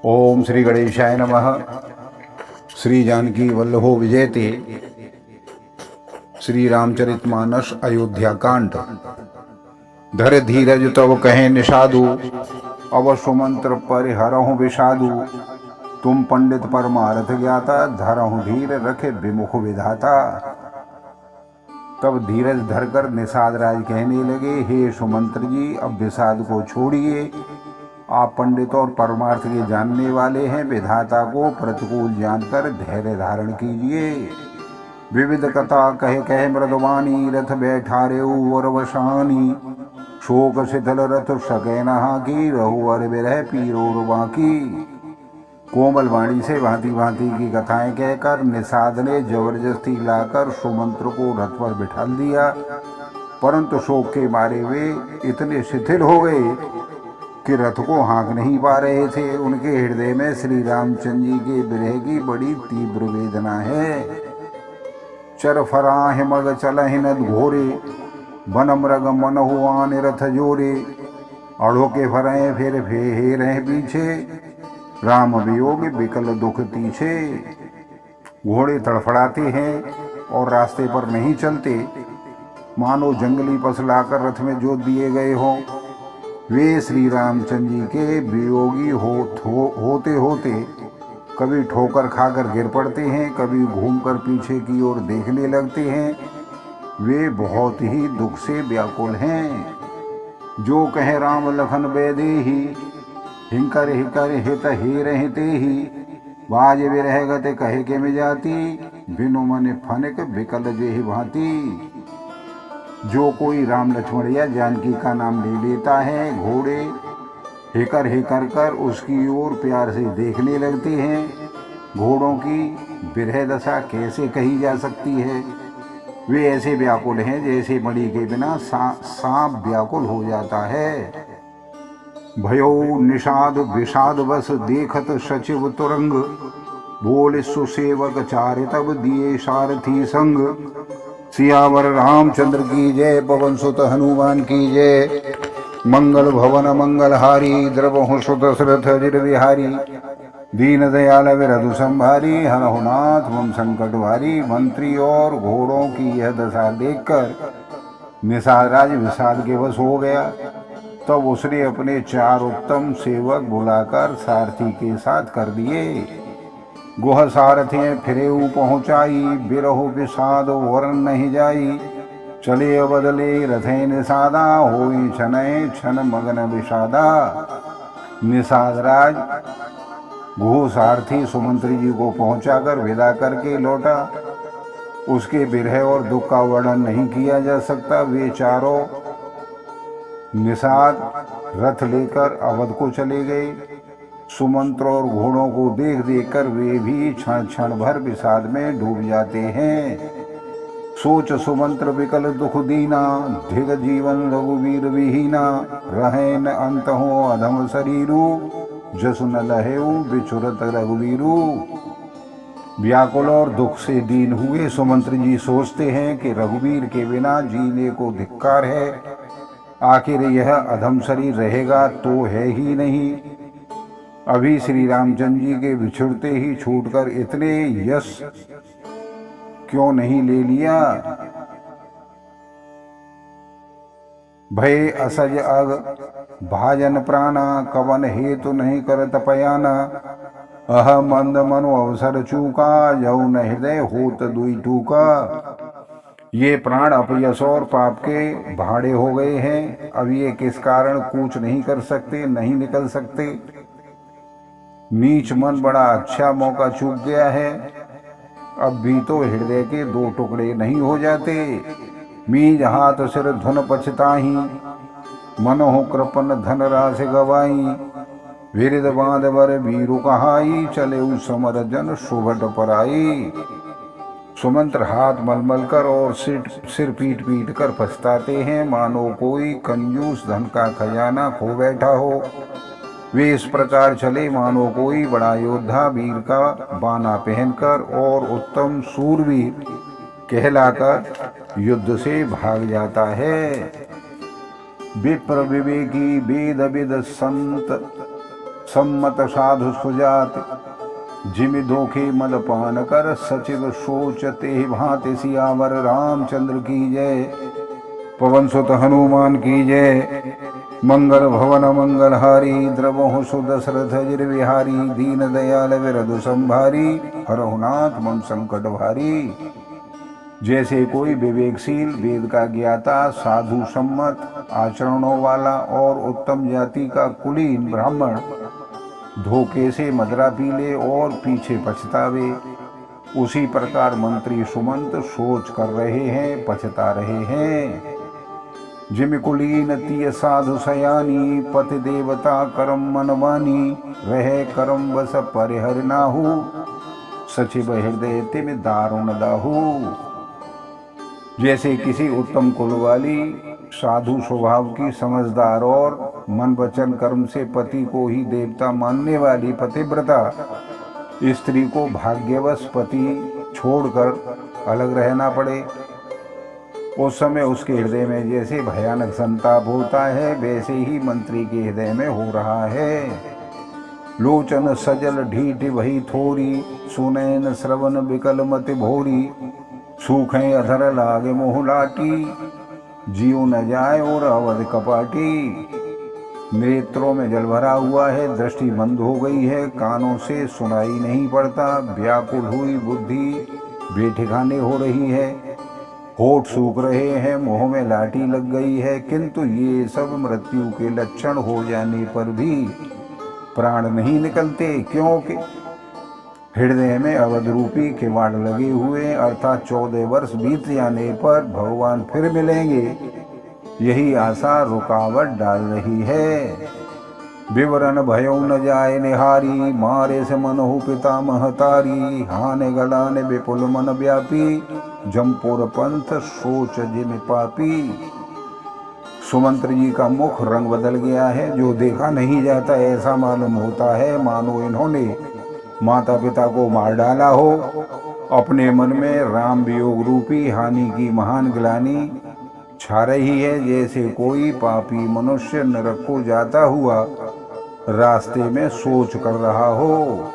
ओम श्री गणेशाय नमः। श्री जानकी वल्लभो विजयते। श्री रामचरितमानस अयोध्या कांड। धर धीरज तब कहे निषादु, अब सुमंत्र परिहरहु विषादु। तुम पंडित परमार्थ ज्ञाता, धरहु धीर रखे विमुख विधाता। तब धीरज धरकर निषाद राज कहने लगे, हे सुमंत्र जी, अब विषाद को छोड़िए। आप पंडित और परमार्थ के जानने वाले हैं। विधाता को प्रतिकूल जानकर धैर्य धारण कीजिए। विविध कथा कहे कहे मृदवानी, रथ बैठारे वरवशानी। शोक शिथिल रथ सके नहा की, रहुवर विरह पीरोर बाकी। कोमल वाणी से भांति भांति की कथाएं कहकर निषाद ने जबरदस्ती लाकर सुमंत्र को रथ पर बिठा दिया, परंतु शोक के मारे वे इतने शिथिल हो गए कि रथ को हाँक नहीं पा रहे थे। उनके हृदय में श्री रामचंद्र जी के विरह की बड़ी तीव्र वेदना है। चर फराह मग चलहि नद घोरे, वन मृग मन हुआ रथ जोरे। अड़ो के फरे फिर फेर रहे पीछे, राम वियोग विकल दुख तीछे। घोड़े तड़फड़ाते हैं और रास्ते पर नहीं चलते, मानो जंगली पशु लाकर रथ में जोत दिए गए हों। वे श्री रामचंद्र जी के वियोगी होते होते कभी ठोकर खाकर गिर पड़ते हैं, कभी घूमकर पीछे की ओर देखने लगते हैं। वे बहुत ही दुख से व्याकुल हैं। जो कहे राम लखन बेदेही, हिंकर हिकर हित हे रहते ही। बाज विरह गते कहे के में जाती, बिनु मन फनक विकल जेहि भांति। जो कोई राम लक्ष्मण या जानकी का नाम ले लेता है, घोड़े हिकर कर उसकी ओर प्यार से देखने लगते हैं। घोड़ों की विरह दशा कैसे कही जा सकती है। वे ऐसे व्याकुल हैं जैसे मणि के बिना सांप व्याकुल हो जाता है। भयो निषाद विषाद बस देखत सचिव तुरंग। बोल सुसेवक चार तब दिए सारथी संग। सियावर रामचंद्र की जय, पवन सुत हनुमान की जय। मंगल भवन मंगलहारी, द्रवहु सुत सुरथ अजिर विहारी। दीन दयाल विरधु संभारी, हरहु नाथ मम संकट भारी। मंत्री और घोड़ों की यह दशा देखकर निषाद राज विषाद के वश हो गया। तब उसने अपने 4 उत्तम सेवक बुलाकर सारथी के साथ कर दिए। गुह सारथी फिरेऊ पहुँचाई, बिरहु विषाद वरन नहीं जाई। चले बदले रथे निषादा, होई छनय छन मगन विषादा। निषाद राज गुह सारथी सुमंत्र जी को पहुंचाकर विदा करके लौटा। उसके विरह और दुख का वर्णन नहीं किया जा सकता। वे चारों निषाद रथ लेकर अवध को चले गए। सुमंत्र और घोड़ों को देख देख कर वे भी क्षण क्षण भर विषाद में डूब जाते हैं। सोच सुमंत्र विकल दुख दीना, धिग जीवन रघुवीर विहीना। रहे न अंत हो अधम शरीरू, जसु न लहेऊ बिछुरत रघुवीरू। व्याकुल और दुख से दीन हुए सुमंत्र जी सोचते हैं कि रघुवीर के बिना जीने को धिक्कार है। आखिर यह अधम शरीर रहेगा तो है ही नहीं। अभी श्री रामचंद्र जी के बिछुड़ते ही छूटकर इतने यश क्यों नहीं ले लिया। भय असज अग भाजन प्राणा, कवन हेतु नहीं करत पयाना। अह मंद मनो अवसर चूका, यौ न हृदय होत दुई टूका। ये प्राण अपयश और पाप के भाड़े हो गए हैं। अब ये किस कारण कूच नहीं कर सकते, नहीं निकल सकते। नीच मन बड़ा अच्छा मौका चूक गया है। अब भी तो हृदय के 2 टुकड़े नहीं हो जाते। मीज हाथ सिर धुन पछताही, मन हो कृपन धन राशि गवाई। विरिद बांध बर वीरु कहाई, चले उस समर जन सुभट पराई। सुमंत्र हाथ मलमल कर और सिर पीट पीट कर पछताते हैं, मानो कोई कंजूस धन का खजाना खो बैठा हो। वे इस प्रकार चले मानो कोई बड़ा योद्धा वीर का बाना पहनकर और उत्तम सूरवीर कहलाकर युद्ध से भाग जाता है। विप्र विवेकी वेद विद संत सम्मत साधु सुजात, जिमि दोखे मदपान कर, सचिव सोचते भांति सियावर रामचंद्र की जय। पवन सुत हनुमान की जय। मंगल भवन मंगलहारी, द्रवहु सुदशरथ जिर विहारी, दीन दयाल विरधु संभारी, हरहु नाथ मम संकट भारी। जैसे कोई विवेकशील, वेद का ज्ञाता, साधु सम्मत आचरणों वाला और उत्तम जाति का कुलीन ब्राह्मण धोखे से मदरा पी ले और पीछे पछतावे, उसी प्रकार मंत्री सुमंत सोच कर रहे हैं, पछता रहे हैं। जिम कुलीन तिय साधु सयानी, पति देवता करम मनमानी, रह करम बस परिहर नाहु, सचिव हृदय तिम दारुण दाहु। जैसे किसी उत्तम कुल वाली, साधु स्वभाव की, समझदार और मन वचन कर्म से पति को ही देवता मानने वाली पतिव्रता स्त्री को भाग्यवश पति छोड़कर अलग रहना पड़े, उस समय उसके हृदय में जैसे भयानक संताप होता है, वैसे ही मंत्री के हृदय में हो रहा है। लोचन सजल ढीठ वही थोरी, सुनैन श्रवण विकल मति भोरी, सूखें अधर लागे मोह लाटी, जीव न जाए और अवध कपाटी। नेत्रों में जल भरा हुआ है, दृष्टि बंद हो गई है, कानों से सुनाई नहीं पड़ता, व्याकुल हुई बुद्धि बेठिकाने हो रही है, होठ सूख रहे हैं, मुंह में लाठी लग गई है, किंतु ये सब मृत्यु के लक्षण हो जाने पर भी प्राण नहीं निकलते, क्योंकि हृदय में अवध रूपी किवाड़ लगे हुए, अर्थात 14 वर्ष बीत जाने पर भगवान फिर मिलेंगे, यही आशा रुकावट डाल रही है। विवरण भयो न जाए निहारी, मारे से मनहु पिता महतारी, हाने गलाने विपुल मन व्यापी, जमपुर पंथ सोच जिम पापी। सुमंत्र जी का मुख रंग बदल गया है, जो देखा नहीं जाता ऐसा मालूम होता है मानो इन्होंने माता पिता को मार डाला हो। अपने मन में राम वियोग रूपी हानि की महान ग्लानि छा रही है, जैसे कोई पापी मनुष्य नरक को जाता हुआ रास्ते में सोच कर रहा हो।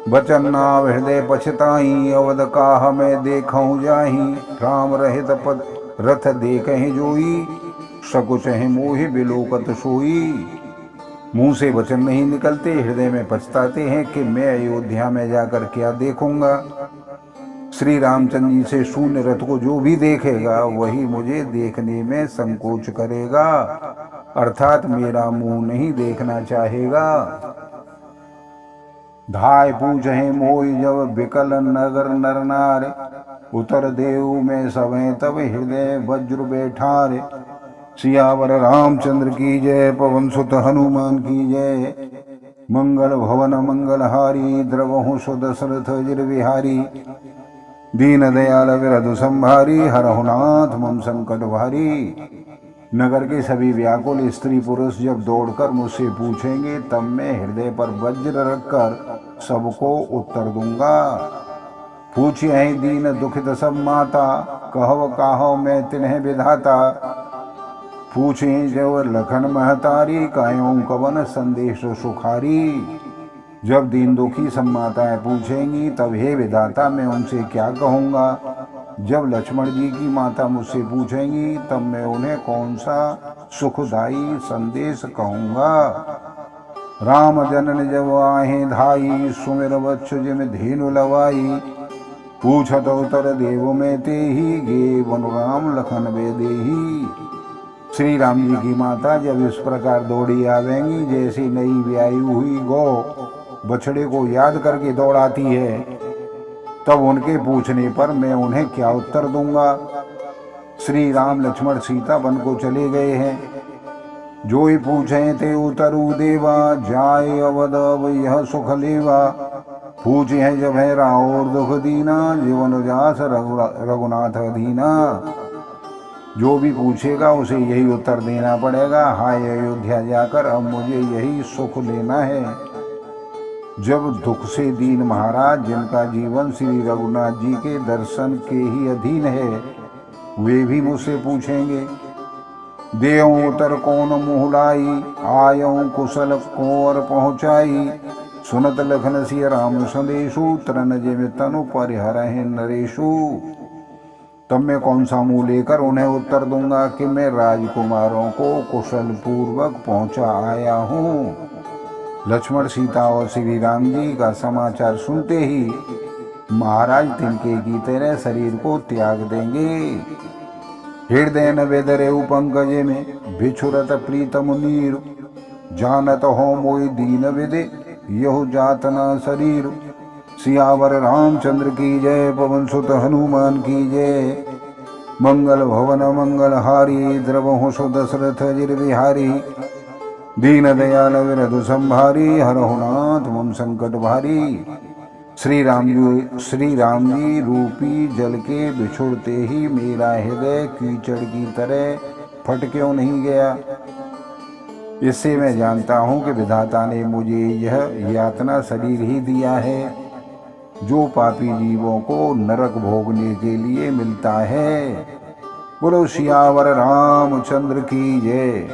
बचन नाव हृदय पछताई, अवध काह मैं देखूं जाही, राम रहित पद रथ देखहि जोई, सकुच है मोहि बिलोकत सोई। मुंह से वचन नहीं निकलते, हृदय में पछताते हैं कि मैं अयोध्या में जाकर क्या देखूंगा। श्री रामचंद्र जी से शून्य रथ को जो भी देखेगा वही मुझे देखने में संकोच करेगा, अर्थात मेरा मुंह नहीं देखना चाहेगा। धाय पूछे मोहि जब विकल नगर नर नार, उतर देव में सवें तब हृदय वज्र बैठार। सियावर रामचंद्र की जय, पवन सुत हनुमान की जय। मंगल भवन मंगलहारी, द्रवहु सुदशरथ जिर विहारी, दीन दयाल विरधु संभारी, हरहु नाथ मम संकट भारी। नगर के सभी व्याकुल स्त्री पुरुष जब दौड़कर मुझसे पूछेंगे, तब मैं हृदय पर वज्र रखकर सबको उत्तर दूंगा। पूछिए दीन दुखित सब माता, कहव काहो मैं तिन्ह विधाता। पूछे जब लखन महतारी, कायों कवन संदेश सुखारी। जब दीन दुखी सब माताएं पूछेंगी, तब हे विधाता मैं उनसे क्या कहूँगा। जब लक्ष्मण जी की माता मुझसे पूछेंगी, तब मैं उन्हें कौन सा सुखदायी संदेश कहूँगा। राम जनन जब आहे धाई, सुमिर वत्स जिम धेनु लवाई। पूछत उत्तर देव में ते ही, गे बनु राम लखन वे देही। श्री राम जी की माता जब इस प्रकार दौड़ी आवेंगी, जैसी नई ब्याई हुई गौ बछड़े को याद करके दौड़ाती है, तब उनके पूछने पर मैं उन्हें क्या उत्तर दूंगा। श्री राम लक्ष्मण सीता वन को चले गए हैं, जो ही पूछे ते उतरु देवा, जाए अवध अब यह सुख लेवा। पूछे हैं जब है राहोर दुख दीना, जीवन जास रघुनाथ दीना। जो भी पूछेगा उसे यही उत्तर देना पड़ेगा, हाय अयोध्या जाकर अब मुझे यही सुख लेना है। जब दुख से दीन महाराज, जिनका जीवन श्री रघुनाथ जी के दर्शन के ही अधीन है, वे भी मुझसे पूछेंगे, देऊं तर कौन मुहलाई, आयऊं कुशल कोर पहुँचाई। सुनत लखन सिय राम संदेशु, तरन जिम तनु परिहरहि नरेशु। तब मैं कौन सा मुंह लेकर उन्हें उत्तर दूंगा कि मैं राजकुमारों को कुशल पूर्वक पहुंचा आया हूँ। लक्ष्मण, सीता और श्री राम जी का समाचार सुनते ही महाराज तिनके की तरह शरीर को त्याग देंगे। हृदय न वेदरे पंकज में, बिछुरत प्रीतम नीर। जानत हो मोई दीन विदे, यहु जातना शरीर। सियावर रामचंद्र की जय, पवन सुत हनुमान की जय। मंगल भवन मंगल हारी, द्रवहु सु दशरथ जिर बिहारी। दीन दयाल विरधु संभारी, हरहु नाथ मम संकट भारी। श्री राम जी रूपी जल के बिछुड़ते ही मेरा हृदय कीचड़ की तरह फट क्यों नहीं गया। इससे मैं जानता हूँ कि विधाता ने मुझे यह यातना शरीर ही दिया है, जो पापी जीवों को नरक भोगने के लिए मिलता है। बोलो सियावर रामचंद्र की जय।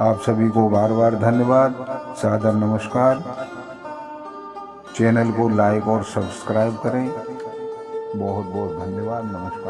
आप सभी को बार बार धन्यवाद, सादर नमस्कार। चैनल को लाइक और सब्सक्राइब करें। बहुत बहुत धन्यवाद, नमस्कार।